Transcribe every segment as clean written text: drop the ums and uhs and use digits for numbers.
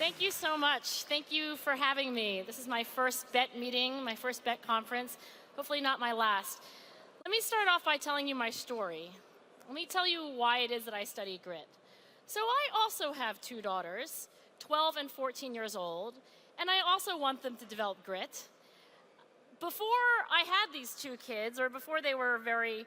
Thank you so much. Thank you for having me. This is my first BET meeting, my first BET conference, hopefully not my last. Let me start off by telling you my story. Let me tell you why it is that I study grit. So I also have two daughters, 12 and 14 years old, and I also want them to develop grit. Before I had these two kids, or before they were very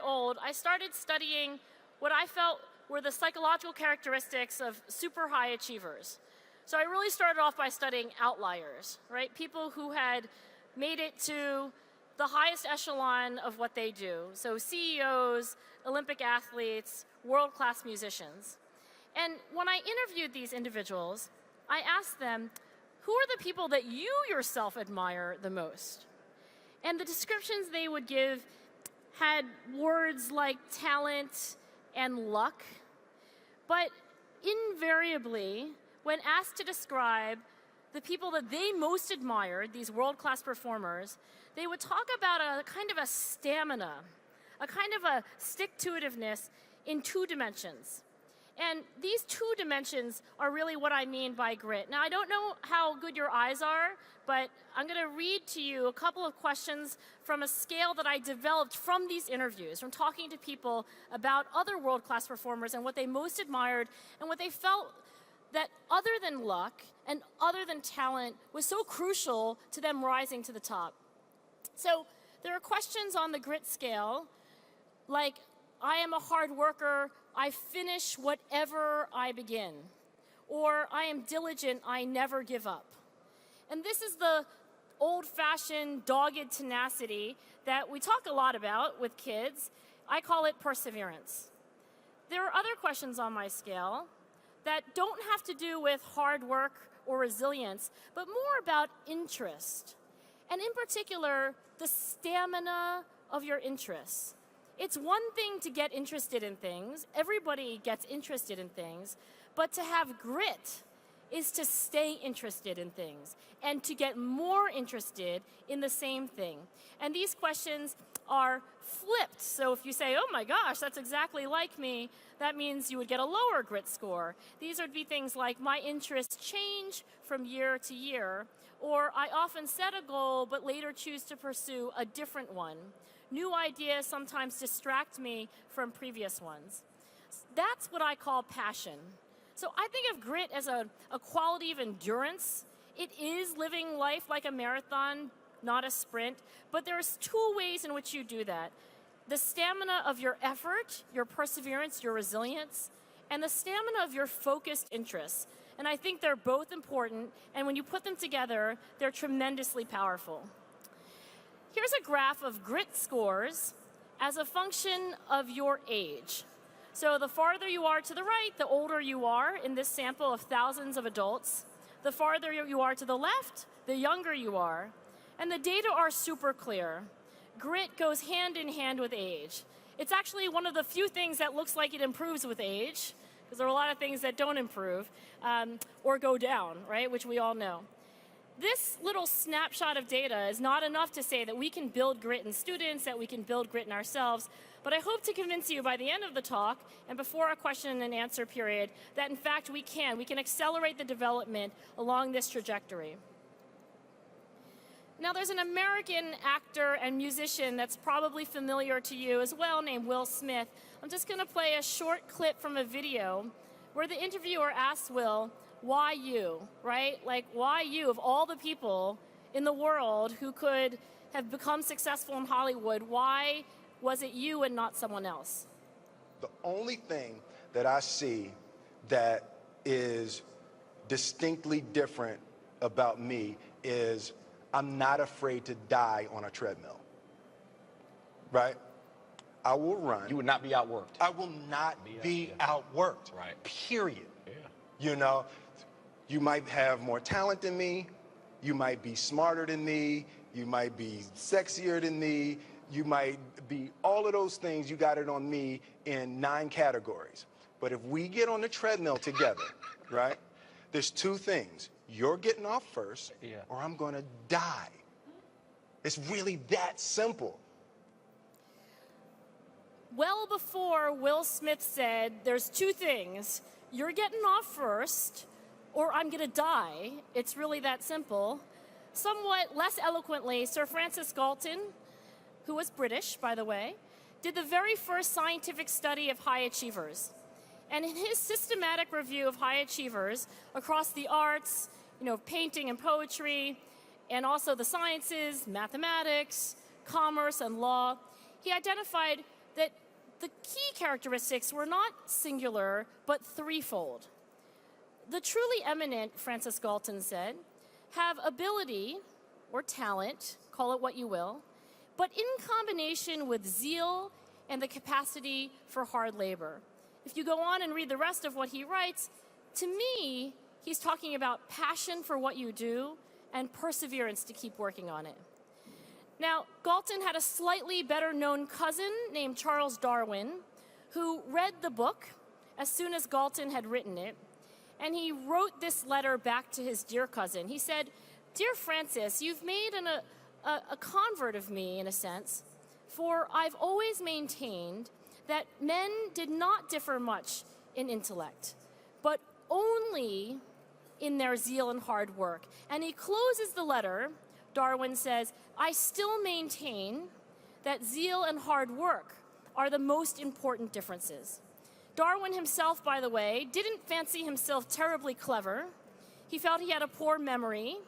old, I started studying what I felt were the psychological characteristics of super high achievers. So I really started off by studying outliers, right? People who had made it to the highest echelon of what they do. So CEOs, Olympic athletes, world-class musicians. And when I interviewed these individuals, I asked them, who are the people that you yourself admire the most? And the descriptions they would give had words like talent and luck, but invariably, when asked to describe the people that they most admired, these world-class performers, they would talk about a kind of a stamina, a kind of a stick-to-itiveness in two dimensions. And these two dimensions are really what I mean by grit. Now, I don't know how good your eyes are, but I'm going to read to you a couple of questions from a scale that I developed from these interviews, from talking to people about other world-class performers and what they most admired and what they felt that other than luck and other than talent was so crucial to them rising to the top. So there are questions on the grit scale like, I am a hard worker, I finish whatever I begin. Or I am diligent, I never give up. And this is the old-fashioned dogged tenacity that we talk a lot about with kids. I call it perseverance. There are other questions on my scale that don't have to do with hard work or resilience, but more about interest. And in particular, the stamina of your interests. It's one thing to get interested in things. Everybody gets interested in things. But to have grit is to stay interested in things and to get more interested in the same thing. And these questions are flipped. So if you say, oh my gosh, that's exactly like me, that means you would get a lower grit score. These would be things like, my interests change from year to year, or I often set a goal but later choose to pursue a different one. New ideas sometimes distract me from previous ones. That's what I call passion. So I think of grit as a quality of endurance. It is living life like a marathon, not a sprint, but there's two ways in which you do that. The stamina of your effort, your perseverance, your resilience, and the stamina of your focused interests. And I think they're both important, and when you put them together, they're tremendously powerful. Here's a graph of grit scores as a function of your age. So the farther you are to the right, the older you are in this sample of thousands of adults. The farther you are to the left, the younger you are. And the data are super clear. Grit goes hand in hand with age. It's actually one of the few things that looks like it improves with age, because there are a lot of things that don't improve or go down, right, which we all know. This little snapshot of data is not enough to say that we can build grit in students, that we can build grit in ourselves, but I hope to convince you by the end of the talk and before our question and answer period that in fact we can accelerate the development along this trajectory. Now there's an American actor and musician that's probably familiar to you as well named Will Smith. I'm just going to play a short clip from a video where the interviewer asks Will, why you, right? Like, why you, of all the people in the world who could have become successful in Hollywood, why was it you and not someone else? The only thing that I see that is distinctly different about me is I'm not afraid to die on a treadmill, right? I will run. You would not be outworked. I will not be outworked, right? Period. Yeah. You know, you might have more talent than me, you might be smarter than me, you might be sexier than me, you might be all of those things. You got it on me in 9 categories. But if we get on the treadmill together, right, there's 2 things. You're getting off first, or I'm going to die. It's really that simple. Well before Will Smith said, there's 2 things. You're getting off first, or I'm going to die. It's really that simple. Somewhat less eloquently, Sir Francis Galton, who was British, by the way, did the very first scientific study of high achievers. And in his systematic review of high achievers across the arts, painting and poetry, and also the sciences, mathematics, commerce, and law, he identified that the key characteristics were not singular, but threefold. The truly eminent, Francis Galton said, have ability or talent, call it what you will, but in combination with zeal and the capacity for hard labor. If you go on and read the rest of what he writes, to me, he's talking about passion for what you do and perseverance to keep working on it. Now, Galton had a slightly better-known cousin named Charles Darwin, who read the book as soon as Galton had written it, and he wrote this letter back to his dear cousin. He said, "Dear Francis, you've made a convert of me, in a sense, for I've always maintained that men did not differ much in intellect, but only in their zeal and hard work." And he closes the letter. Darwin says, "I still maintain that zeal and hard work are the most important differences." Darwin himself, by the way, didn't fancy himself terribly clever. He felt he had a poor memory.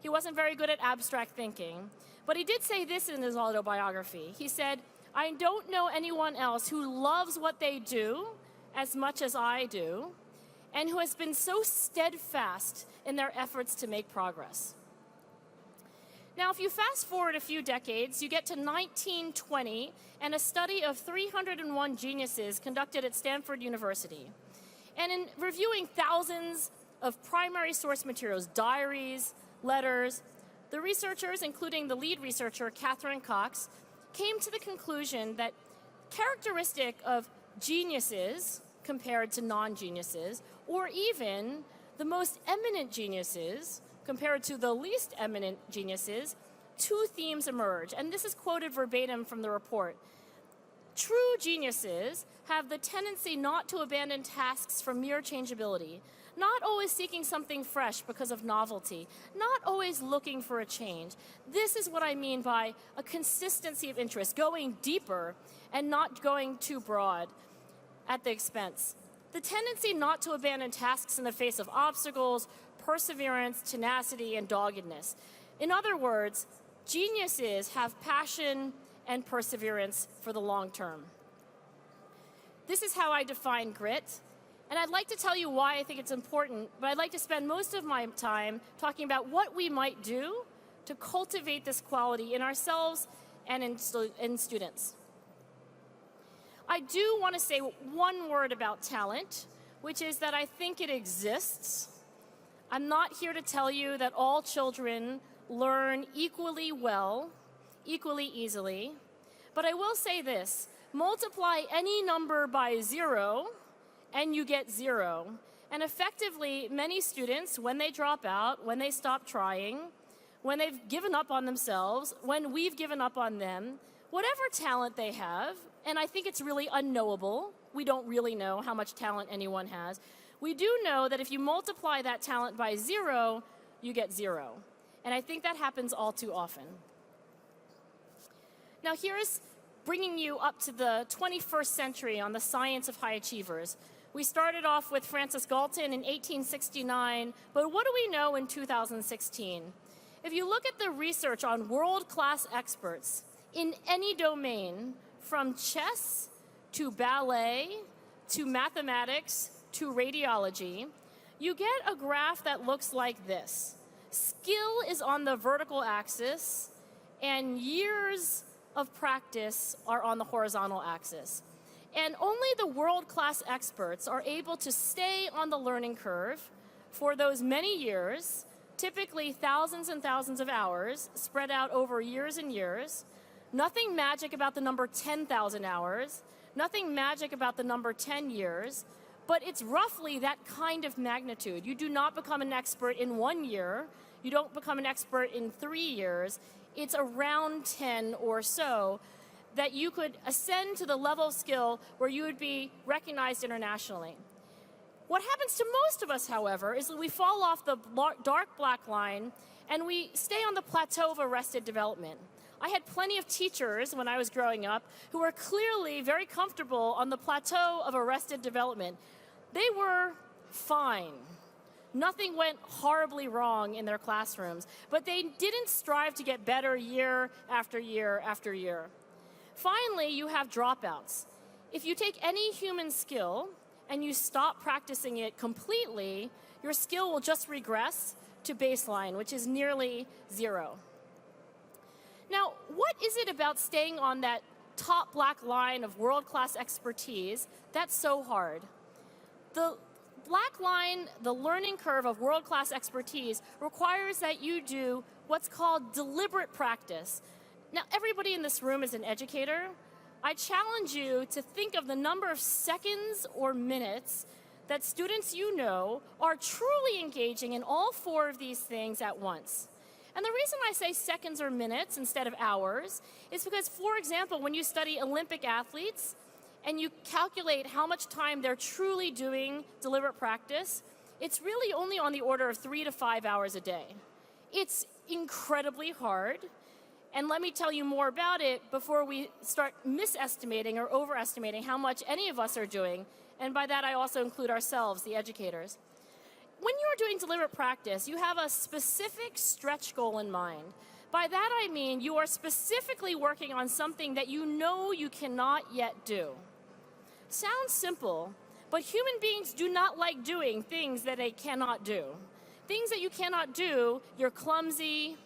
He wasn't very good at abstract thinking. But he did say this in his autobiography. He said, "I don't know anyone else who loves what they do as much as I do, and who has been so steadfast in their efforts to make progress." Now, if you fast forward a few decades, you get to 1920 and a study of 301 geniuses conducted at Stanford University. And in reviewing thousands of primary source materials, diaries, letters, the researchers, including the lead researcher, Catherine Cox, came to the conclusion that characteristic of geniuses compared to non-geniuses, or even the most eminent geniuses compared to the least eminent geniuses, two themes emerge. And this is quoted verbatim from the report. True geniuses have the tendency not to abandon tasks for mere changeability, not always seeking something fresh because of novelty, not always looking for a change. This is what I mean by a consistency of interest, going deeper and not going too broad at the expense. The tendency not to abandon tasks in the face of obstacles, perseverance, tenacity, and doggedness. In other words, geniuses have passion and perseverance for the long term. This is how I define grit. And I'd like to tell you why I think it's important, but I'd like to spend most of my time talking about what we might do to cultivate this quality in ourselves and in students. I do want to say one word about talent, which is that I think it exists. I'm not here to tell you that all children learn equally well, equally easily, but I will say this: multiply any number by 0 and you get 0. And effectively, many students, when they drop out, when they stop trying, when they've given up on themselves, when we've given up on them, whatever talent they have, and I think it's really unknowable, we don't really know how much talent anyone has, we do know that if you multiply that talent by 0, you get 0. And I think that happens all too often. Now here's bringing you up to the 21st century on the science of high achievers. We started off with Francis Galton in 1869, but what do we know in 2016? If you look at the research on world-class experts in any domain, from chess to ballet to mathematics to radiology, you get a graph that looks like this. Skill is on the vertical axis, and years of practice are on the horizontal axis. And only the world-class experts are able to stay on the learning curve for those many years, typically thousands and thousands of hours spread out over years and years. Nothing magic about the number 10,000 hours, nothing magic about the number 10 years, but it's roughly that kind of magnitude. You do not become an expert in 1 year. You don't become an expert in 3 years. It's around 10 or so that you could ascend to the level of skill where you would be recognized internationally. What happens to most of us, however, is that we fall off the dark black line and we stay on the plateau of arrested development. I had plenty of teachers when I was growing up who were clearly very comfortable on the plateau of arrested development. They were fine. Nothing went horribly wrong in their classrooms, but they didn't strive to get better year after year after year. Finally, you have dropouts. If you take any human skill and you stop practicing it completely, your skill will just regress to baseline, which is nearly zero. Now, what is it about staying on that top black line of world-class expertise that's so hard? The black line, the learning curve of world-class expertise, requires that you do what's called deliberate practice. Now, everybody in this room is an educator. I challenge you to think of the number of seconds or minutes that students you know are truly engaging in all four of these things at once. And the reason I say seconds or minutes instead of hours is because, for example, when you study Olympic athletes and you calculate how much time they're truly doing deliberate practice, it's really only on the order of 3 to 5 hours a day. It's incredibly hard. And let me tell you more about it before we start misestimating or overestimating how much any of us are doing. And by that, I also include ourselves, the educators. When you are doing deliberate practice, you have a specific stretch goal in mind. By that, I mean you are specifically working on something that you know you cannot yet do. Sounds simple, but human beings do not like doing things that they cannot do. Things that you cannot do, you're clumsy,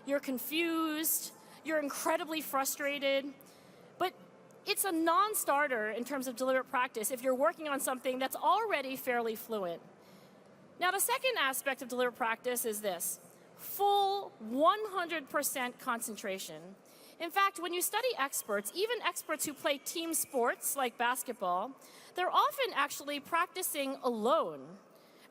you're confused, you're incredibly frustrated, but it's a non-starter in terms of deliberate practice if you're working on something that's already fairly fluent. Now, the second aspect of deliberate practice is this: full 100% concentration. In fact, when you study experts, even experts who play team sports like basketball, they're often actually practicing alone.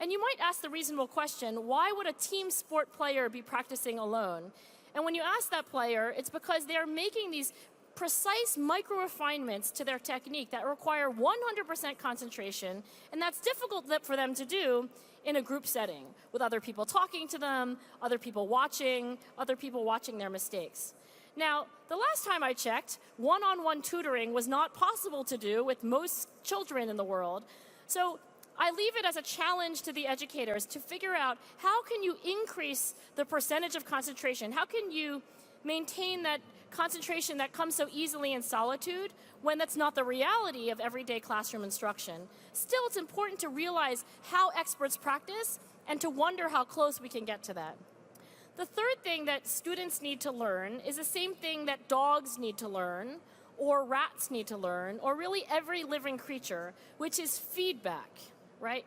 And you might ask the reasonable question, why would a team sport player be practicing alone? And when you ask that player, it's because they're making these precise micro-refinements to their technique that require 100% concentration, and that's difficult for them to do in a group setting, with other people talking to them, other people watching their mistakes. Now, the last time I checked, one-on-one tutoring was not possible to do with most children in the world. So I leave it as a challenge to the educators to figure out how can you increase the percentage of concentration? How can you maintain that concentration that comes so easily in solitude when that's not the reality of everyday classroom instruction? Still, it's important to realize how experts practice and to wonder how close we can get to that. The third thing that students need to learn is the same thing that dogs need to learn, or rats need to learn, or really every living creature, which is feedback, right?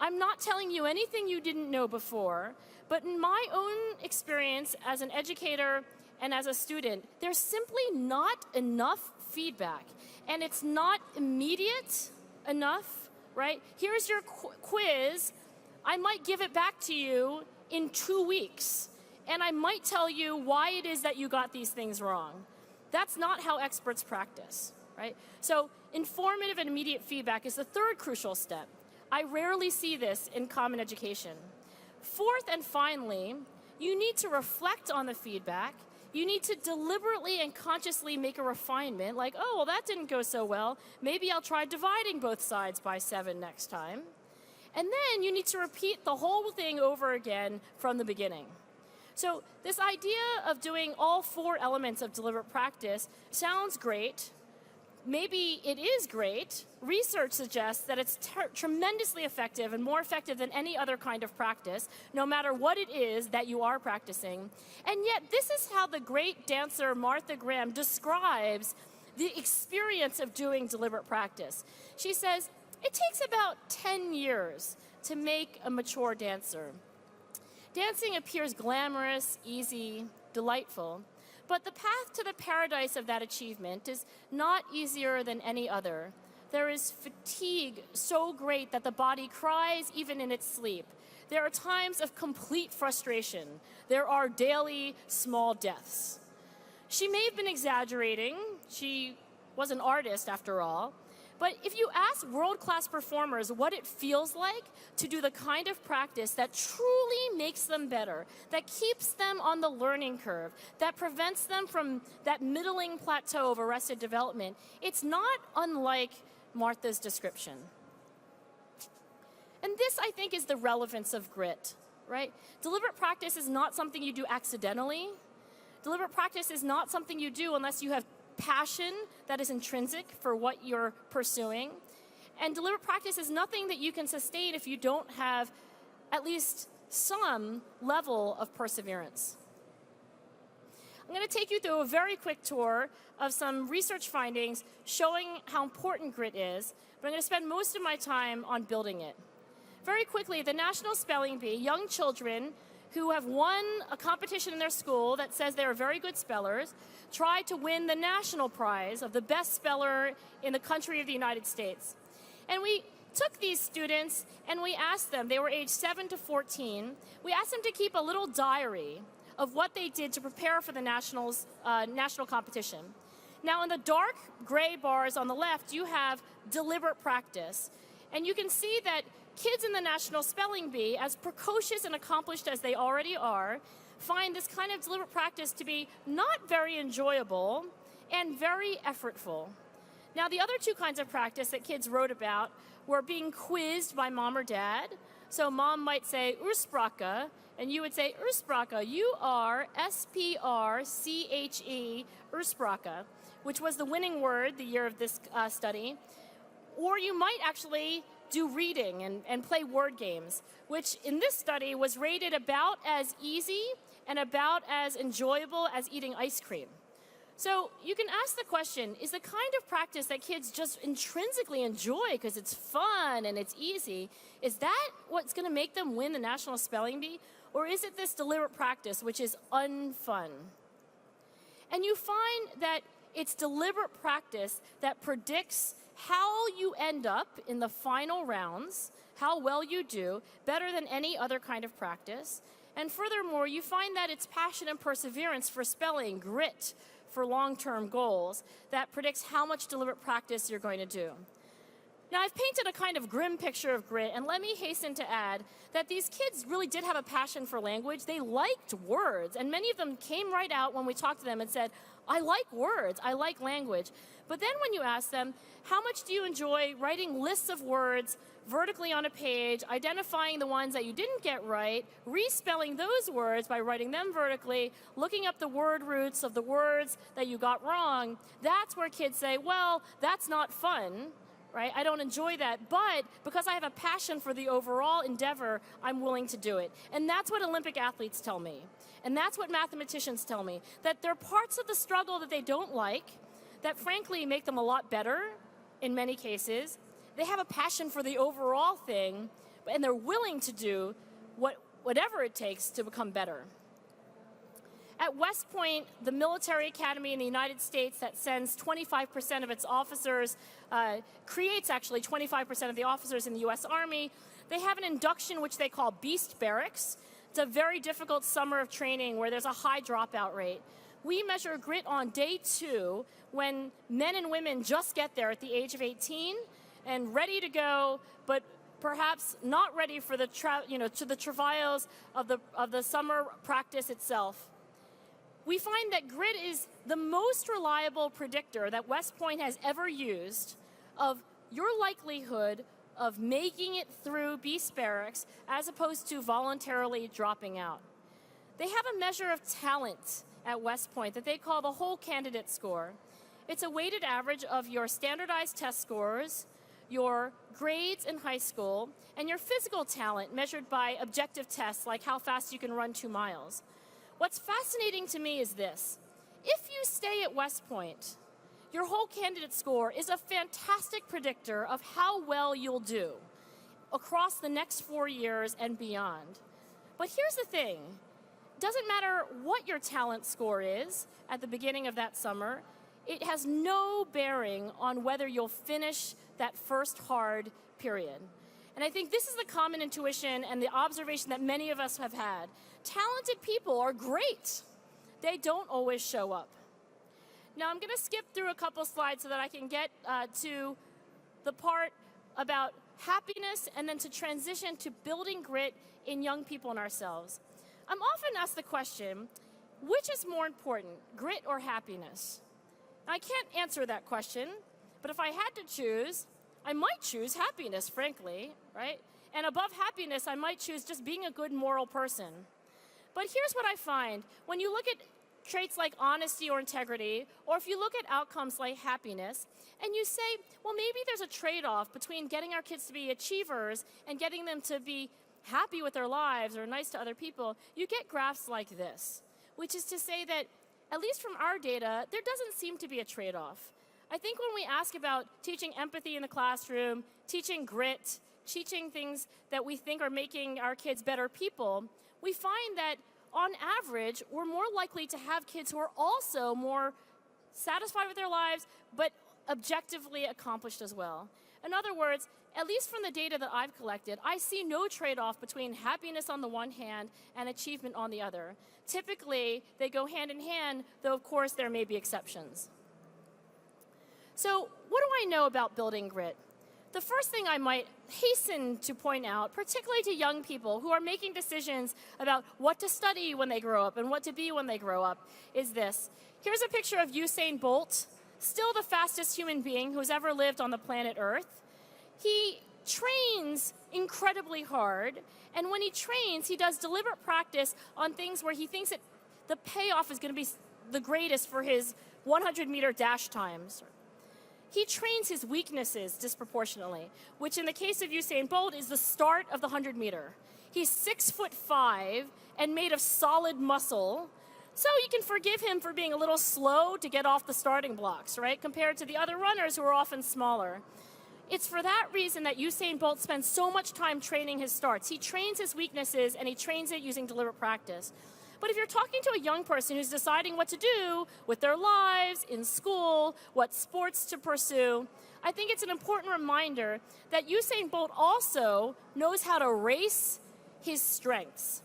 I'm not telling you anything you didn't know before, but in my own experience as an educator and as a student, there's simply not enough feedback, and it's not immediate enough, right? Here's your quiz. I might give it back to you in 2 weeks, and I might tell you why it is that you got these things wrong. That's not how experts practice, right? So informative and immediate feedback is the third crucial step. I rarely see this in common education. Fourth and finally, you need to reflect on the feedback. You need to deliberately and consciously make a refinement, like, oh, well, that didn't go so well. Maybe I'll try dividing both sides by 7 next time. And then you need to repeat the whole thing over again from the beginning. So this idea of doing all 4 elements of deliberate practice sounds great. Maybe it is great. Research suggests that it's tremendously effective and more effective than any other kind of practice, no matter what it is that you are practicing. And yet, this is how the great dancer Martha Graham describes the experience of doing deliberate practice. She says, it takes about 10 years to make a mature dancer. Dancing appears glamorous, easy, delightful. But the path to the paradise of that achievement is not easier than any other. There is fatigue so great that the body cries even in its sleep. There are times of complete frustration. There are daily small deaths. She may have been exaggerating. She was an artist, after all. But if you ask world-class performers what it feels like to do the kind of practice that truly makes them better, that keeps them on the learning curve, that prevents them from that middling plateau of arrested development, it's not unlike Martha's description. And this, I think, is the relevance of grit, right? Deliberate practice is not something you do accidentally. Deliberate practice is not something you do unless you have passion that is intrinsic for what you're pursuing. And deliberate practice is nothing that you can sustain if you don't have at least some level of perseverance. I'm going to take you through a very quick tour of some research findings showing how important grit is, but I'm going to spend most of my time on building it. Very quickly, the National Spelling Bee, young children who have won a competition in their school that says they're very good spellers, try to win the national prize of the best speller in the country of the United States. And we took these students and we asked them, they were aged 7 to 14, we asked them to keep a little diary of what they did to prepare for the national competition. Now, in the dark gray bars on the left, you have deliberate practice. And you can see that kids in the National Spelling Bee, as precocious and accomplished as they already are, find this kind of deliberate practice to be not very enjoyable and very effortful. Now, the other two kinds of practice that kids wrote about were being quizzed by mom or dad. So mom might say, Ursprache, and you would say, Ursprache, U-R-S-P-R-C-H-E, Ursprache, which was the winning word the year of this study. Or you might actually do reading and play word games, which in this study was rated about as easy and about as enjoyable as eating ice cream. So you can ask the question, is the kind of practice that kids just intrinsically enjoy because it's fun and it's easy, is that what's going to make them win the National Spelling Bee? Or is it this deliberate practice which is unfun? And you find that it's deliberate practice that predicts how you end up in the final rounds, how well you do, better than any other kind of practice. And furthermore, you find that it's passion and perseverance for spelling, grit for long-term goals, that predicts how much deliberate practice you're going to do. Now, I've painted a kind of grim picture of grit, and let me hasten to add that these kids really did have a passion for language. They liked words, and many of them came right out when we talked to them and said, I like words, I like language. But then when you ask them, how much do you enjoy writing lists of words vertically on a page, identifying the ones that you didn't get right, respelling those words by writing them vertically, looking up the word roots of the words that you got wrong, that's where kids say, well, that's not fun. Right? I don't enjoy that, but because I have a passion for the overall endeavor, I'm willing to do it. And that's what Olympic athletes tell me. And that's what mathematicians tell me, that there are parts of the struggle that they don't like, that frankly make them a lot better in many cases. They have a passion for the overall thing, and they're willing to do whatever it takes to become better. At West Point, the military academy in the United States that sends 25% of its officers, creates actually 25% of the officers in the U.S. Army, they have an induction which they call Beast Barracks. It's a very difficult summer of training where there's a high dropout rate. We measure grit on day 2 when men and women just get there at the age of 18 and ready to go, but perhaps not ready for the to the travails of the summer practice itself. We find that grit is the most reliable predictor that West Point has ever used of your likelihood of making it through Beast Barracks as opposed to voluntarily dropping out. They have a measure of talent at West Point that they call the whole candidate score. It's a weighted average of your standardized test scores, your grades in high school, and your physical talent measured by objective tests like how fast you can run 2 miles. What's fascinating to me is this. If you stay at West Point, your whole candidate score is a fantastic predictor of how well you'll do across the next 4 years and beyond. But here's the thing. It doesn't matter what your talent score is at the beginning of that summer. It has no bearing on whether you'll finish that first hard period. And I think this is the common intuition and the observation that many of us have had. Talented people are great. They don't always show up. Now, I'm going to skip through a couple slides so that I can get to the part about happiness and then to transition to building grit in young people and ourselves. I'm often asked the question, which is more important, grit or happiness? I can't answer that question, but if I had to choose, I might choose happiness, frankly, right? And above happiness, I might choose just being a good moral person. But here's what I find. When you look at traits like honesty or integrity, or if you look at outcomes like happiness, and you say, well, maybe there's a trade-off between getting our kids to be achievers and getting them to be happy with their lives or nice to other people, you get graphs like this, which is to say that, at least from our data, there doesn't seem to be a trade-off. I think when we ask about teaching empathy in the classroom, teaching grit, teaching things that we think are making our kids better people, we find that on average, we're more likely to have kids who are also more satisfied with their lives, but objectively accomplished as well. In other words, at least from the data that I've collected, I see no trade-off between happiness on the one hand and achievement on the other. Typically, they go hand in hand, though of course there may be exceptions. So what do I know about building grit? The first thing I might hasten to point out, particularly to young people who are making decisions about what to study when they grow up and what to be when they grow up, is this. Here's a picture of Usain Bolt, still the fastest human being who's ever lived on the planet Earth. He trains incredibly hard, and when he trains, he does deliberate practice on things where he thinks that the payoff is going to be the greatest for his 100-meter dash times. He trains his weaknesses disproportionately, which in the case of Usain Bolt is the start of the 100-meter. He's 6'5" and made of solid muscle, so you can forgive him for being a little slow to get off the starting blocks, right, compared to the other runners who are often smaller. It's for that reason that Usain Bolt spends so much time training his starts. He trains his weaknesses, and he trains it using deliberate practice. But if you're talking to a young person who's deciding what to do with their lives, in school, what sports to pursue, I think it's an important reminder that Usain Bolt also knows how to race his strengths.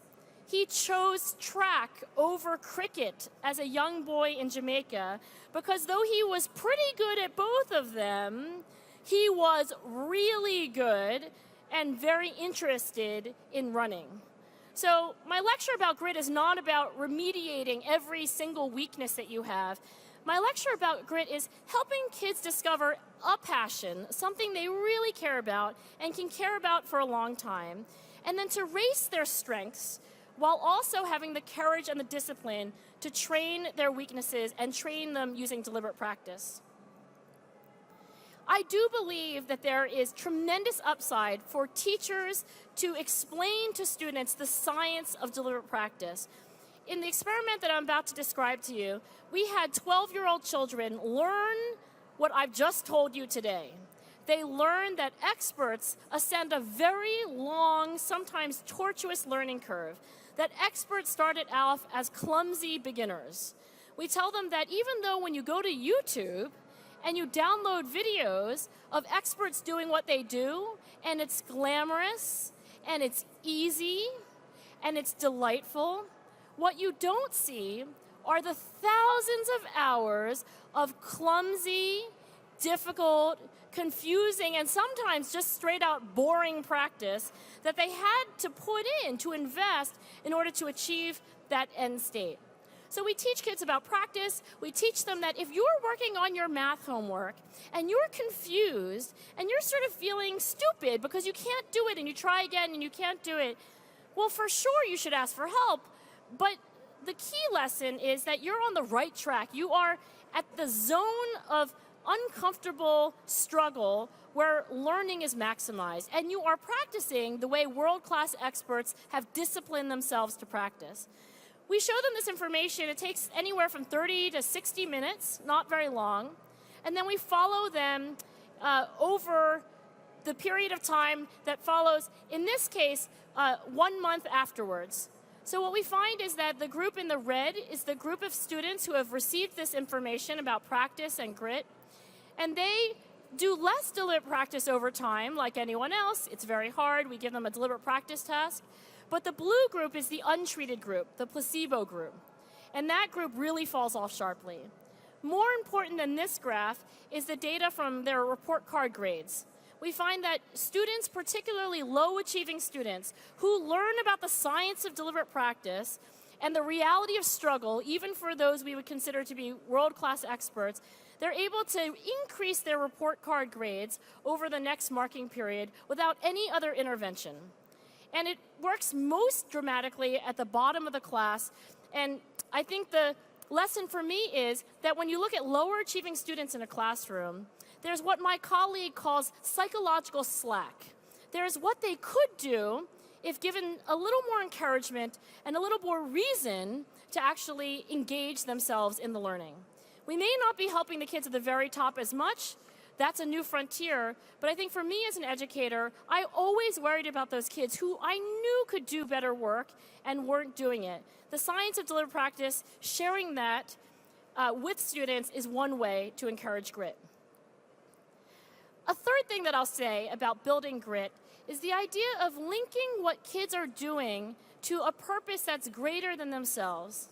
He chose track over cricket as a young boy in Jamaica because though he was pretty good at both of them, he was really good and very interested in running. So my lecture about grit is not about remediating every single weakness that you have. My lecture about grit is helping kids discover a passion, something they really care about and can care about for a long time, and then to race their strengths while also having the courage and the discipline to train their weaknesses and train them using deliberate practice. I do believe that there is tremendous upside for teachers to explain to students the science of deliberate practice. In the experiment that I'm about to describe to you, we had 12-year-old children learn what I've just told you today. They learned that experts ascend a very long, sometimes tortuous learning curve, that experts started off as clumsy beginners. We tell them that even though when you go to YouTube, and you download videos of experts doing what they do, and it's glamorous, and it's easy, and it's delightful, what you don't see are the thousands of hours of clumsy, difficult, confusing, and sometimes just straight out boring practice that they had to put in to invest in order to achieve that end state. So we teach kids about practice. We teach them that if you're working on your math homework and you're confused and you're sort of feeling stupid because you can't do it and you try again and you can't do it, well, for sure you should ask for help. But the key lesson is that you're on the right track. You are at the zone of uncomfortable struggle where learning is maximized. And you are practicing the way world-class experts have disciplined themselves to practice. We show them this information. It takes anywhere from 30 to 60 minutes, not very long. And then we follow them over the period of time that follows, in this case, 1 month afterwards. So what we find is that the group in the red is the group of students who have received this information about practice and grit. And they do less deliberate practice over time, like anyone else. It's very hard. We give them a deliberate practice task. But the blue group is the untreated group, the placebo group. And that group really falls off sharply. more important than this graph is the data from their report card grades. We find that students, particularly low-achieving students, who learn about the science of deliberate practice and the reality of struggle, even for those we would consider to be world-class experts, they're able to increase their report card grades over the next marking period without any other intervention. And it works most dramatically at the bottom of the class. And I think the lesson for me is that when you look at lower achieving students in a classroom, there's what my colleague calls psychological slack. There's what they could do if given a little more encouragement and a little more reason to actually engage themselves in the learning. We may not be helping the kids at the very top as much. That's a new frontier. But I think for me as an educator, I always worried about those kids who I knew could do better work and weren't doing it. The science of deliberate practice, sharing that with students is one way to encourage grit. A third thing that I'll say about building grit is the idea of linking what kids are doing to a purpose that's greater than themselves.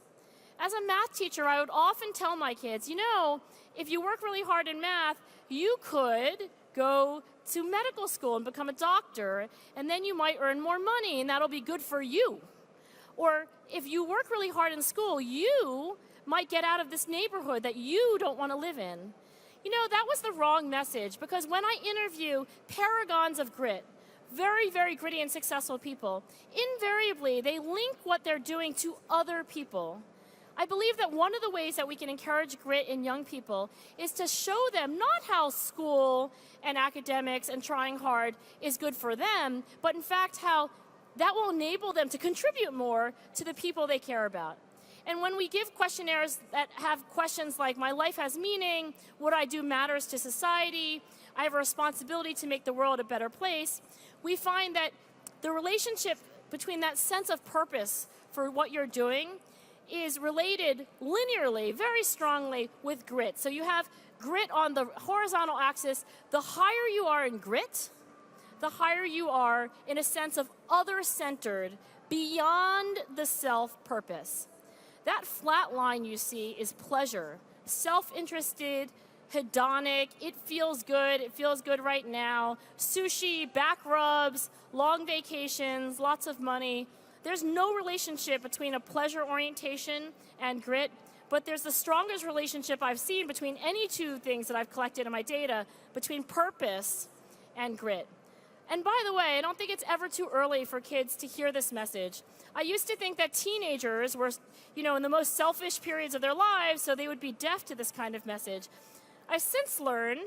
As a math teacher, I would often tell my kids, you know, if you work really hard in math, you could go to medical school and become a doctor, and then you might earn more money, and that'll be good for you. Or if you work really hard in school, you might get out of this neighborhood that you don't want to live in. You know, that was the wrong message, because when I interview paragons of grit, very, very gritty and successful people, invariably they link what they're doing to other people. I believe that one of the ways that we can encourage grit in young people is to show them not how school and academics and trying hard is good for them, but in fact how that will enable them to contribute more to the people they care about. And when we give questionnaires that have questions like, my life has meaning, what I do matters to society, I have a responsibility to make the world a better place, we find that the relationship between that sense of purpose for what you're doing is related linearly, very strongly, with grit. So you have grit on the horizontal axis. The higher you are in grit, the higher you are in a sense of other-centered, beyond the self-purpose. That flat line you see is pleasure, self-interested, hedonic, it feels good right now, sushi, back rubs, long vacations, lots of money. There's no relationship between a pleasure orientation and grit, but there's the strongest relationship I've seen between any two things that I've collected in my data, between purpose and grit. And by the way, I don't think it's ever too early for kids to hear this message. I used to think that teenagers were, in the most selfish periods of their lives, so they would be deaf to this kind of message. I've since learned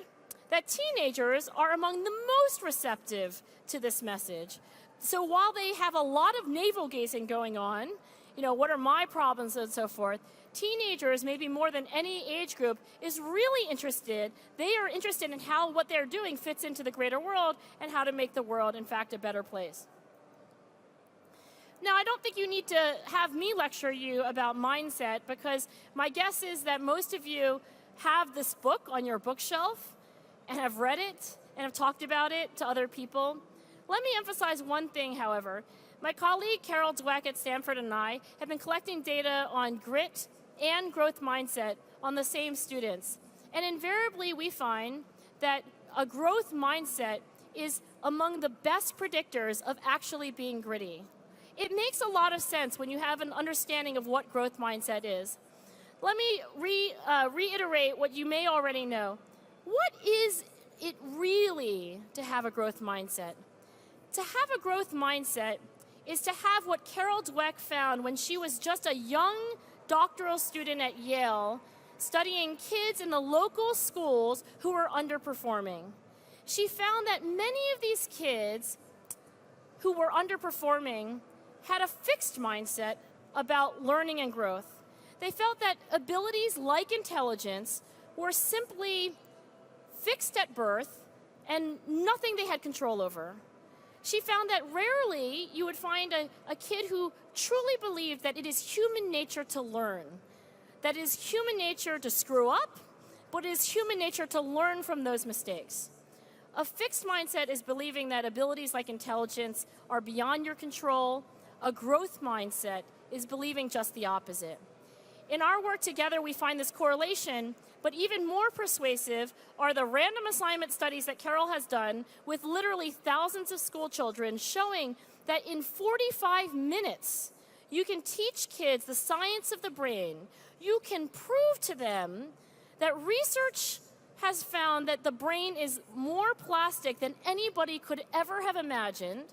that teenagers are among the most receptive to this message. So while they have a lot of navel-gazing going on, what are my problems and so forth, teenagers, maybe more than any age group, is really interested. They are interested in how what they're doing fits into the greater world and how to make the world, in fact, a better place. Now, I don't think you need to have me lecture you about mindset, because my guess is that most of you have this book on your bookshelf and have read it and have talked about it to other people. Let me emphasize one thing, however. My colleague Carol Dweck at Stanford and I have been collecting data on grit and growth mindset on the same students. And invariably, we find that a growth mindset is among the best predictors of actually being gritty. It makes a lot of sense when you have an understanding of what growth mindset is. Let me reiterate what you may already know. What is it really to have a growth mindset? To have a growth mindset is to have what Carol Dweck found when she was just a young doctoral student at Yale, studying kids in the local schools who were underperforming. She found that many of these kids who were underperforming had a fixed mindset about learning and growth. They felt that abilities like intelligence were simply fixed at birth and nothing they had control over. She found that rarely you would find a kid who truly believed that it is human nature to learn, that it is human nature to screw up, but it is human nature to learn from those mistakes. A fixed mindset is believing that abilities like intelligence are beyond your control. A growth mindset is believing just the opposite. In our work together, we find this correlation, But even more persuasive are the random assignment studies that Carol has done with literally thousands of school children, showing that in 45 minutes, you can teach kids the science of the brain. You can prove to them that research has found that the brain is more plastic than anybody could ever have imagined.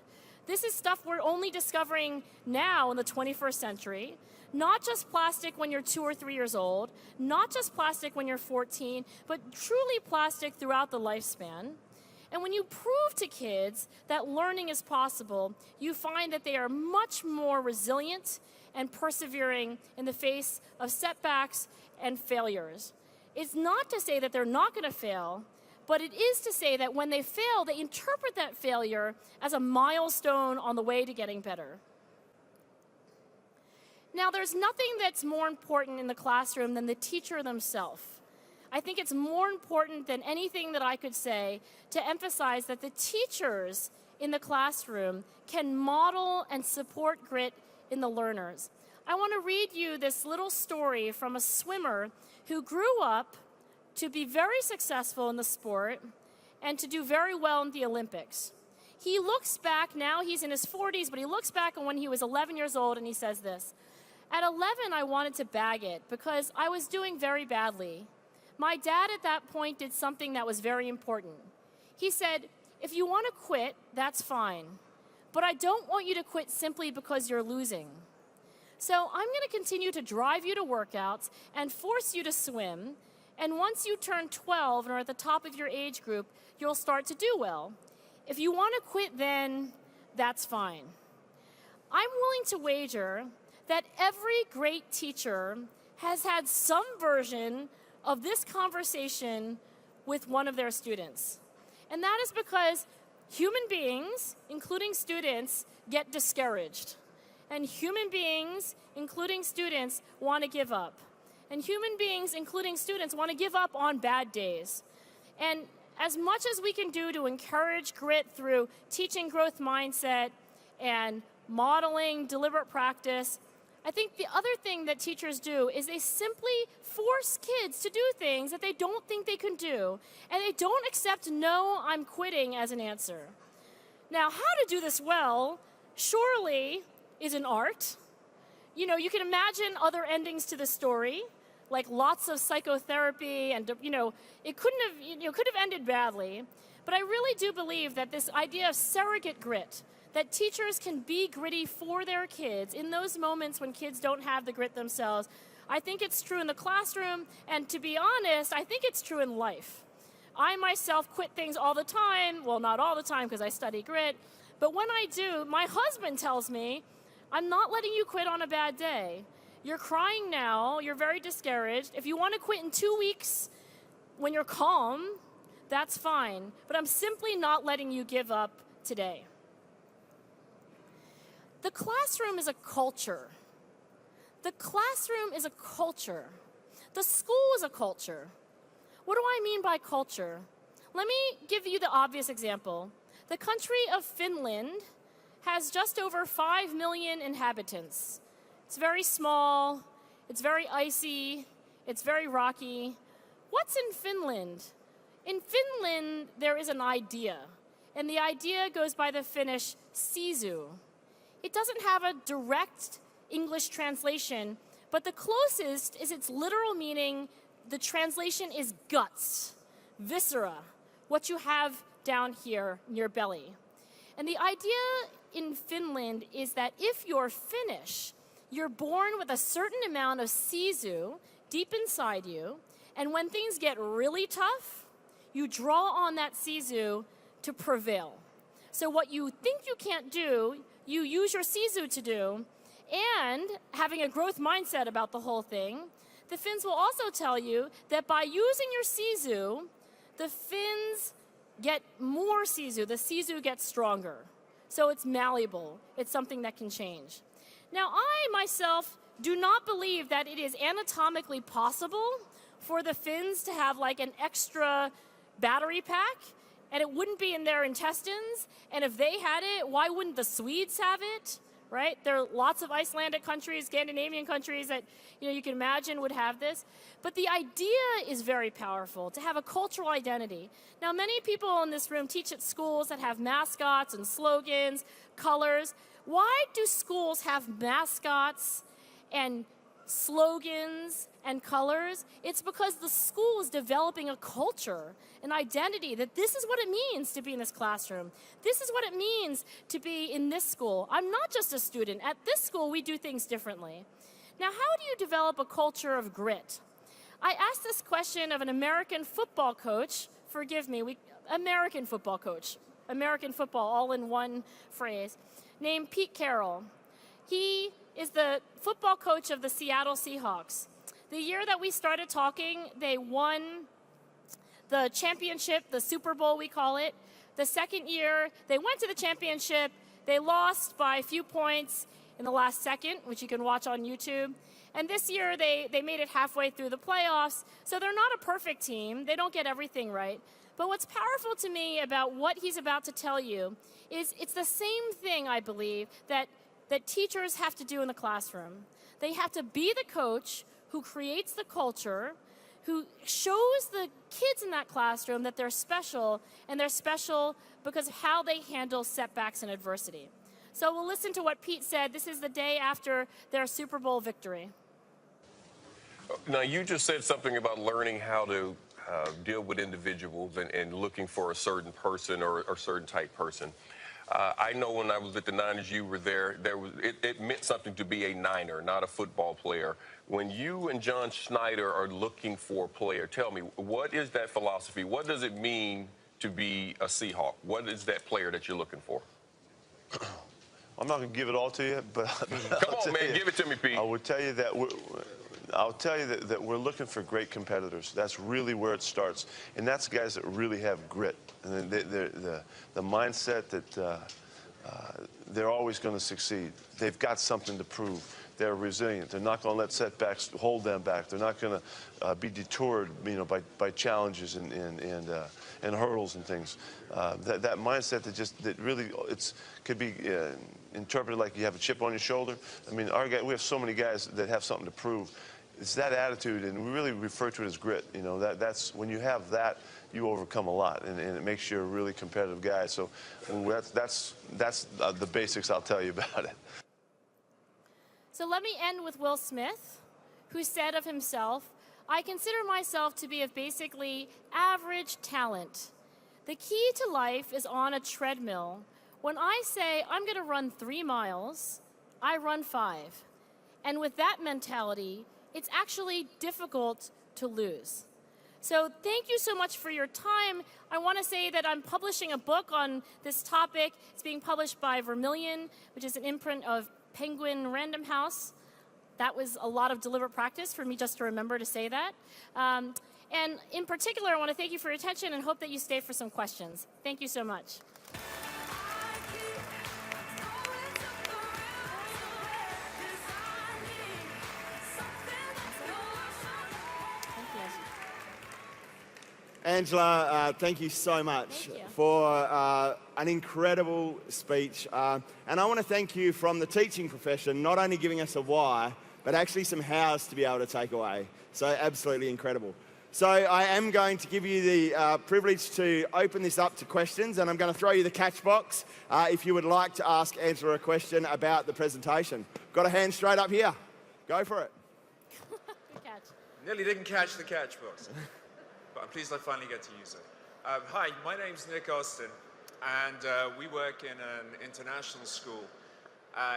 This is stuff we're only discovering now in the 21st century. Not just plastic when you're 2 or 3 years old, not just plastic when you're 14, but truly plastic throughout the lifespan. And when you prove to kids that learning is possible, you find that they are much more resilient and persevering in the face of setbacks and failures. It's not to say that they're not going to fail, but it is to say that when they fail, they interpret that failure as a milestone on the way to getting better. Now, there's nothing that's more important in the classroom than the teacher themselves. I think it's more important than anything that I could say to emphasize that the teachers in the classroom can model and support grit in the learners. I want to read you this little story from a swimmer who grew up to be very successful in the sport and to do very well in the Olympics. He looks back, now he's in his 40s, but he looks back on when he was 11 years old and he says this: "At 11, I wanted to bag it because I was doing very badly. My dad at that point did something that was very important. He said, 'If you want to quit, that's fine. But I don't want you to quit simply because you're losing. So I'm going to continue to drive you to workouts and force you to swim. And once you turn 12 and are at the top of your age group, you'll start to do well. If you want to quit then, that's fine.'" I'm willing to wager that every great teacher has had some version of this conversation with one of their students. And that is because human beings, including students, get discouraged. And human beings, including students, want to give up. And human beings, including students, want to give up on bad days. And as much as we can do to encourage grit through teaching growth mindset and modeling deliberate practice, I think the other thing that teachers do is they simply force kids to do things that they don't think they can do, and they don't accept "no, I'm quitting" as an answer. Now, how to do this well surely is an art. You know, you can imagine other endings to the story, like lots of psychotherapy, and it could have ended badly. But I really do believe that this idea of surrogate grit, that teachers can be gritty for their kids in those moments when kids don't have the grit themselves. I think it's true in the classroom, and to be honest, I think it's true in life. I myself quit things all the time. Well, not all the time because I study grit, but when I do, my husband tells me, "I'm not letting you quit on a bad day. You're crying now, you're very discouraged. If you want to quit in 2 weeks when you're calm, that's fine, but I'm simply not letting you give up today." The classroom is a culture. The classroom is a culture. The school is a culture. What do I mean by culture? Let me give you the obvious example. The country of Finland has just over 5 million inhabitants. It's very small, it's very icy, it's very rocky. What's in Finland? In Finland, there is an idea, and the idea goes by the Finnish sisu. It doesn't have a direct English translation, but the closest is its literal meaning. The translation is guts, viscera, what you have down here in your belly. And the idea in Finland is that if you're Finnish, you're born with a certain amount of sisu deep inside you, and when things get really tough, you draw on that sisu to prevail. So what you think you can't do, you use your sisu to do, and having a growth mindset about the whole thing, the Finns will also tell you that by using your sisu, the Finns get more sisu, the sisu gets stronger. So it's malleable, it's something that can change. Now, I myself do not believe that it is anatomically possible for the Finns to have like an extra battery pack, and it wouldn't be in their intestines, and if they had it, why wouldn't the Swedes have it, right? There are lots of Icelandic countries, Scandinavian countries that you can imagine would have this. But the idea is very powerful, to have a cultural identity. Now, many people in this room teach at schools that have mascots and slogans, colors. Why do schools have mascots and slogans and colors? It's because the school is developing a culture, an identity, that this is what it means to be in this classroom. This is what it means to be in this school. I'm not just a student. At this school, we do things differently. Now, how do you develop a culture of grit? I asked this question of an American football coach. Forgive me, American football coach. American football, all in one phrase, named Pete Carroll. He is the football coach of the Seattle Seahawks. The year that we started talking, they won the championship, the Super Bowl we call it. The second year, they went to the championship. They lost by a few points in the last second, which you can watch on YouTube. And this year, they made it halfway through the playoffs. So they're not a perfect team. They don't get everything right. But what's powerful to me about what he's about to tell you is it's the same thing, I believe, that teachers have to do in the classroom. They have to be the coach who creates the culture, who shows the kids in that classroom that they're special, and they're special because of how they handle setbacks and adversity. So we'll listen to what Pete said. This is the day after their Super Bowl victory. Now, you just said something about learning how to deal with individuals and looking for a certain person or a certain type person. I know when I was at the Niners, you were there. It meant something to be a Niner, not a football player. When you and John Schneider are looking for a player, tell me, what is that philosophy? What does it mean to be a Seahawk? What is that player that you're looking for? I'm not going to give it all to you, but Come on, man, give it to me, Pete. I would tell you that that we're looking for great competitors. That's really where it starts, and that's guys that really have grit, and the mindset that they're always going to succeed. They've got something to prove. They're resilient. They're not going to let setbacks hold them back. They're not going to be detoured, by challenges and hurdles and things. That mindset that really could be interpreted like you have a chip on your shoulder. I mean, we have so many guys that have something to prove. It's that attitude, and we really refer to it as grit. That's when you have that, you overcome a lot, and it makes you a really competitive guy. So that's the basics I'll tell you about it. So let me end with Will Smith, who said of himself, "I consider myself to be of basically average talent. The key to life is on a treadmill. When I say I'm going to run 3 miles, I run 5. And with that mentality, it's actually difficult to lose." So thank you so much for your time. I want to say that I'm publishing a book on this topic. It's being published by Vermilion, which is an imprint of Penguin Random House. That was a lot of deliberate practice for me just to remember to say that. And in particular, I want to thank you for your attention and hope that you stay for some questions. Thank you so much. Angela, thank you so much for an incredible speech. And I want to thank you from the teaching profession, not only giving us a why, but actually some hows to be able to take away. So absolutely incredible. So I am going to give you the privilege to open this up to questions, and I'm going to throw you the catch box if you would like to ask Angela a question about the presentation. Got a hand straight up here. Go for it. Good catch. Nearly didn't catch the catch box. But I'm pleased I finally get to use it. Hi, my name's Nick Austin, and we work in an international school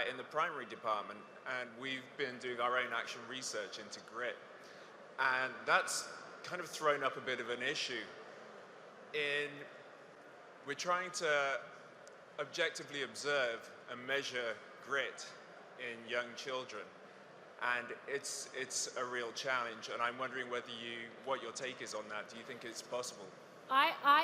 in the primary department, and we've been doing our own action research into grit. And that's kind of thrown up a bit of an issue. We're trying to objectively observe and measure grit in young children. And it's a real challenge, and I'm wondering what your take is on that. Do you think it's possible?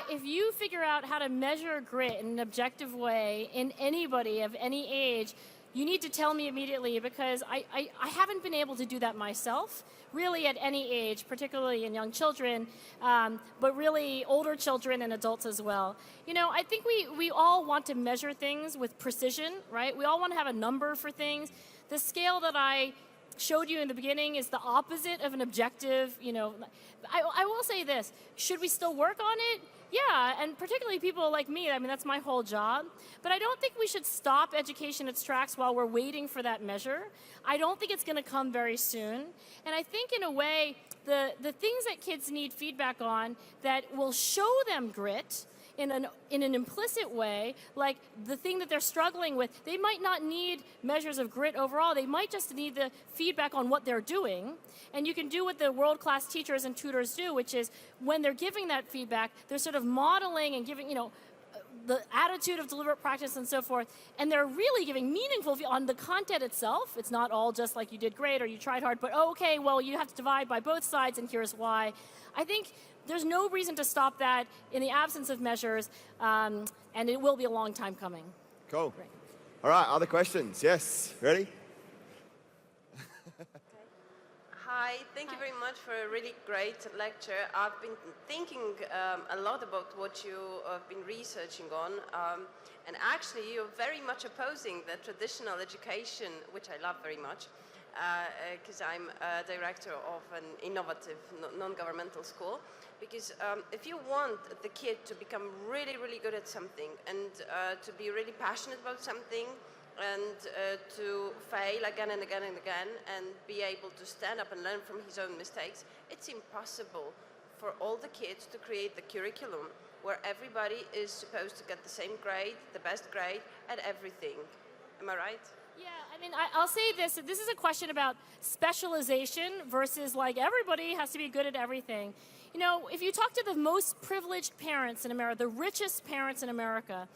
If you figure out how to measure grit in an objective way in anybody of any age, you need to tell me immediately, because I haven't been able to do that myself, really at any age, particularly in young children, but really older children and adults as well. You know, I think we all want to measure things with precision, right? We all want to have a number for things. The scale that I showed you in the beginning is the opposite of an objective. You know, I will say this, should we still work on it? Yeah, and particularly people like me, I mean, that's my whole job. But I don't think we should stop education its tracks while we're waiting for that measure. I don't think it's going to come very soon. And I think in a way, the things that kids need feedback on that will show them grit in an implicit way, like the thing that they're struggling with, they might not need measures of grit overall. They might just need the feedback on what they're doing. And you can do what the world-class teachers and tutors do, which is when they're giving that feedback, they're sort of modeling and giving, you know, the attitude of deliberate practice and so forth, and they're really giving meaningful on the content itself. It's not all just like you did great or you tried hard, but oh, okay, well, you have to divide by both sides, and here's why. I think there's no reason to stop that in the absence of measures, and it will be a long time coming. Cool. Great. All right, other questions? Yes, ready? Hi, thank you very much for a really great lecture. I've been thinking a lot about what you have been researching on, and actually you're very much opposing the traditional education, which I love very much, because I'm a director of an innovative non-governmental school. Because if you want the kid to become really, really good at something and to be really passionate about something, and to fail again and again and again and be able to stand up and learn from his own mistakes, it's impossible for all the kids to create the curriculum where everybody is supposed to get the same grade, the best grade at everything. Am I right? Yeah, I mean, I'll say this. This is a question about specialization versus like everybody has to be good at everything. You know, if you talk to the most privileged parents in America, the richest parents in America,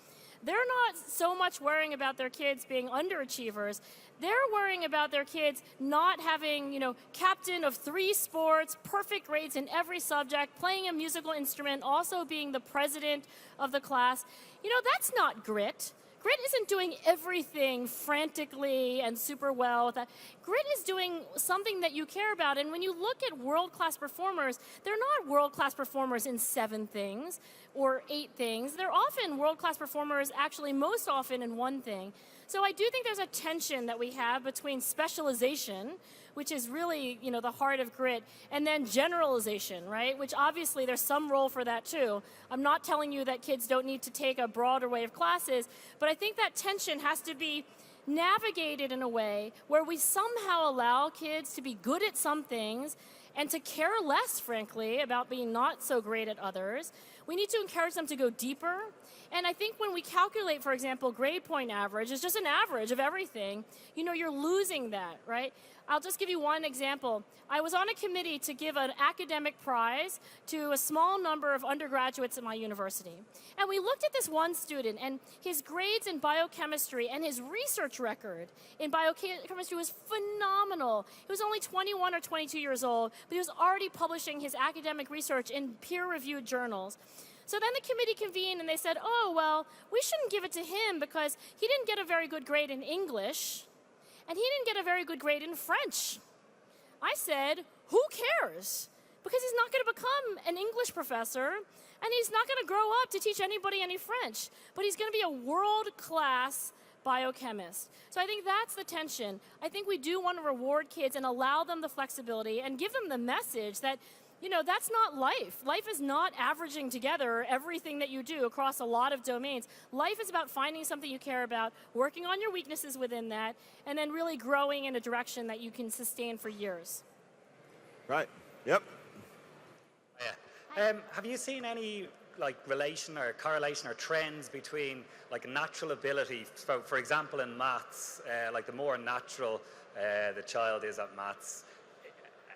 they're not so much worrying about their kids being underachievers. They're worrying about their kids not having, you know, captain of 3 sports, perfect grades in every subject, playing a musical instrument, also being the president of the class. You know, that's not grit. Grit isn't doing everything frantically and super well. Grit is doing something that you care about. And when you look at world-class performers, they're not world-class performers in 7 things or 8 things. They're often world-class performers, actually most often in 1 thing. So I do think there's a tension that we have between specialization, which is really, you know, the heart of grit, and then generalization, right? Which obviously there's some role for that too. I'm not telling you that kids don't need to take a broad array of classes, but I think that tension has to be navigated in a way where we somehow allow kids to be good at some things and to care less, frankly, about being not so great at others. We need to encourage them to go deeper. And I think when we calculate, for example, grade point average, it's just an average of everything, you know, you're losing that, right? I'll just give you one example. I was on a committee to give an academic prize to a small number of undergraduates at my university. And we looked at this one student, and his grades in biochemistry and his research record in biochemistry was phenomenal. He was only 21 or 22 years old, but he was already publishing his academic research in peer-reviewed journals. So then the committee convened and they said, oh, well, we shouldn't give it to him because he didn't get a very good grade in English and he didn't get a very good grade in French. I said, who cares? Because he's not going to become an English professor and he's not going to grow up to teach anybody any French, but he's going to be a world-class biochemist. So I think that's the tension. I think we do want to reward kids and allow them the flexibility and give them the message that, you know, that's not life. Life is not averaging together everything that you do across a lot of domains. Life is about finding something you care about, working on your weaknesses within that, and then really growing in a direction that you can sustain for years. Right. Yep. Yeah. Have you seen any relation or correlation or trends between natural ability, for example in maths, the more natural the child is at maths,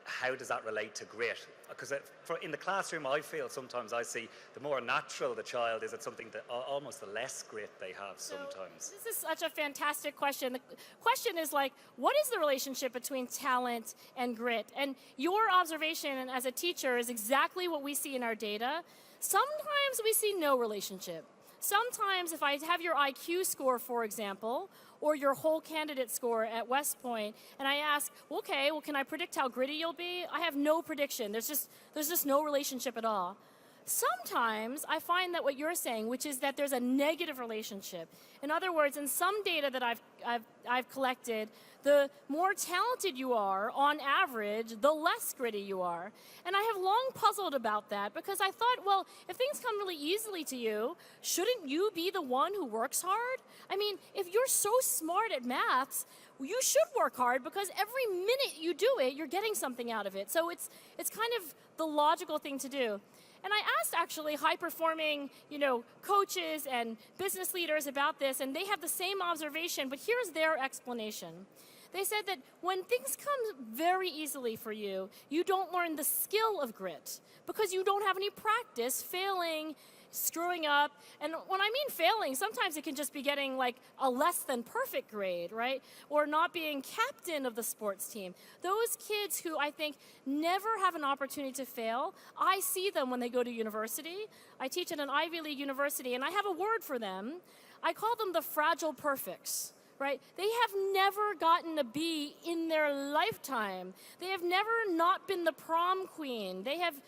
how does that relate to grit? Because in the classroom, I feel sometimes I see the more natural the child is at something, that almost the less grit they have sometimes. This is such a fantastic question. The question is what is the relationship between talent and grit? And your observation as a teacher is exactly what we see in our data. Sometimes we see no relationship. Sometimes if I have your IQ score, for example, or your whole candidate score at West Point, and I ask, okay, well, can I predict how gritty you'll be? I have no prediction. There's just no relationship at all. Sometimes I find that what you're saying, which is that there's a negative relationship. In other words, in some data that I've collected, the more talented you are, on average, the less gritty you are. And I have long puzzled about that because I thought, well, if things come really easily to you, shouldn't you be the one who works hard? I mean, if you're so smart at maths, you should work hard because every minute you do it, you're getting something out of it. So it's kind of the logical thing to do. And I asked actually high-performing, coaches and business leaders about this, and they have the same observation, but here's their explanation. They said that when things come very easily for you, you don't learn the skill of grit because you don't have any practice failing, screwing up. And when I mean failing, sometimes it can just be getting like a less than perfect grade, right? Or not being captain of the sports team. Those kids who I think never have an opportunity to fail, I see them when they go to university. I teach at an Ivy League university, and I have a word for them. I call them the fragile perfects. Right? They have never gotten a B in their lifetime. They have never not been the prom queen.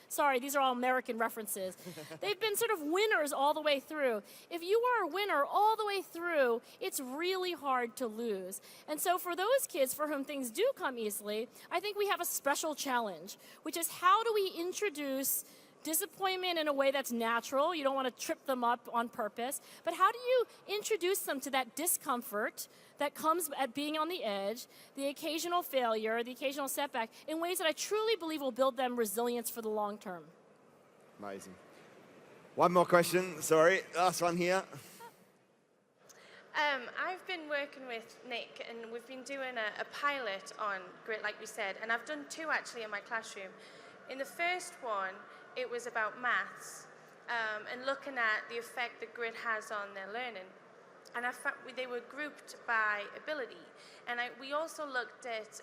Sorry, these are all American references. They've been sort of winners all the way through. If you are a winner all the way through, it's really hard to lose. And so for those kids for whom things do come easily, I think we have a special challenge, which is how do we introduce disappointment in a way that's natural. You don't want to trip them up on purpose. But how do you introduce them to that discomfort that comes at being on the edge, the occasional failure, the occasional setback, in ways that I truly believe will build them resilience for the long term? Amazing. One more question. Sorry, last one here. I've been working with Nick, and we've been doing a pilot on grit, like we said, and I've done 2 actually in my classroom. In the first one, it was about maths and looking at the effect that grit has on their learning. And they were grouped by ability. And we also looked at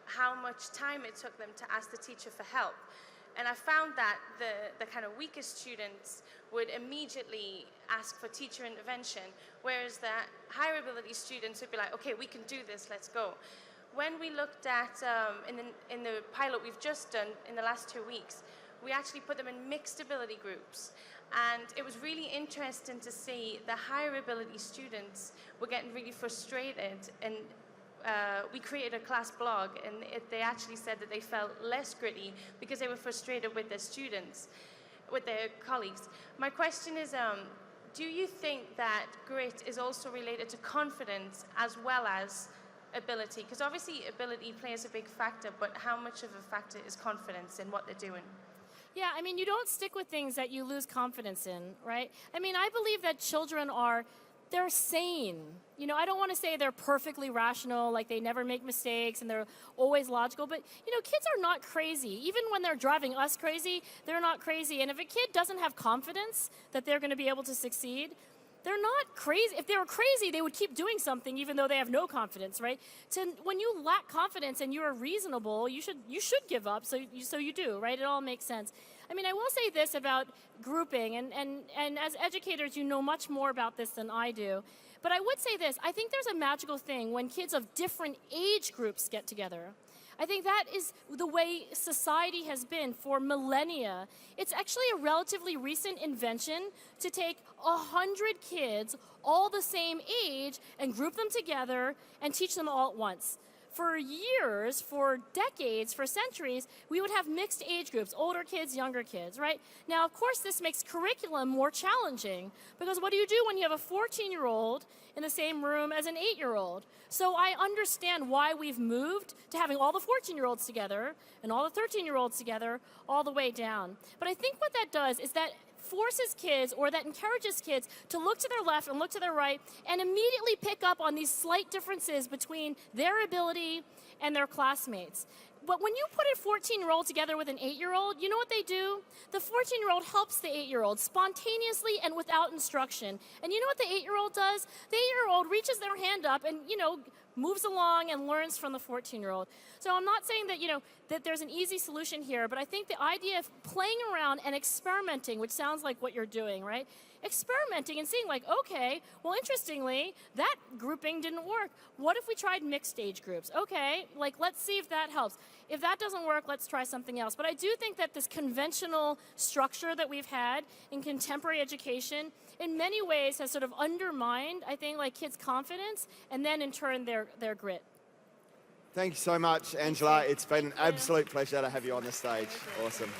how much time it took them to ask the teacher for help. And I found that the kind of weakest students would immediately ask for teacher intervention, whereas the higher ability students would be like, okay, we can do this, let's go. When we looked at, in the pilot we've just done in the last 2 weeks, we actually put them in mixed ability groups. And it was really interesting to see the higher ability students were getting really frustrated. And we created a class blog, and they actually said that they felt less gritty because they were frustrated with their students, with their colleagues. My question is, do you think that grit is also related to confidence as well as ability? Because obviously ability plays a big factor, but how much of a factor is confidence in what they're doing? Yeah, I mean, you don't stick with things that you lose confidence in, right? I mean, I believe that children they're sane. I don't want to say they're perfectly rational, like they never make mistakes and they're always logical, but, kids are not crazy. Even when they're driving us crazy, they're not crazy. And if a kid doesn't have confidence that they're going to be able to succeed, they're not crazy. If they were crazy, they would keep doing something even though they have no confidence, right? When you lack confidence and you're reasonable, you should give up, so you do, right? It all makes sense. I mean, I will say this about grouping, and as educators, you know much more about this than I do. But I would say this, I think there's a magical thing when kids of different age groups get together. I think that is the way society has been for millennia. It's actually a relatively recent invention to take 100 kids, all the same age, and group them together and teach them all at once. For years, for decades, for centuries, we would have mixed age groups, older kids, younger kids, right? Now, of course, this makes curriculum more challenging because what do you do when you have a 14-year-old in the same room as an 8-year-old? So I understand why we've moved to having all the 14-year-olds together and all the 13-year-olds together all the way down. But I think what that does is that forces kids, or that encourages kids, to look to their left and look to their right and immediately pick up on these slight differences between their ability and their classmates. But when you put a 14-year-old together with an 8-year-old, you know what they do? The 14-year-old helps the 8-year-old spontaneously and without instruction. And you know what the 8-year-old does? The 8-year-old reaches their hand up and, moves along and learns from the 14-year-old. So I'm not saying that, that there's an easy solution here, but I think the idea of playing around and experimenting, which sounds like what you're doing, right? Experimenting and seeing like, okay, well, interestingly, that grouping didn't work. What if we tried mixed age groups? Okay, like, let's see if that helps. If that doesn't work, let's try something else. But I do think that this conventional structure that we've had in contemporary education in many ways has sort of undermined, I think, like kids' confidence and then in turn their grit. Thank you so much, Angela. It's been an absolute pleasure to have you on the stage. Awesome.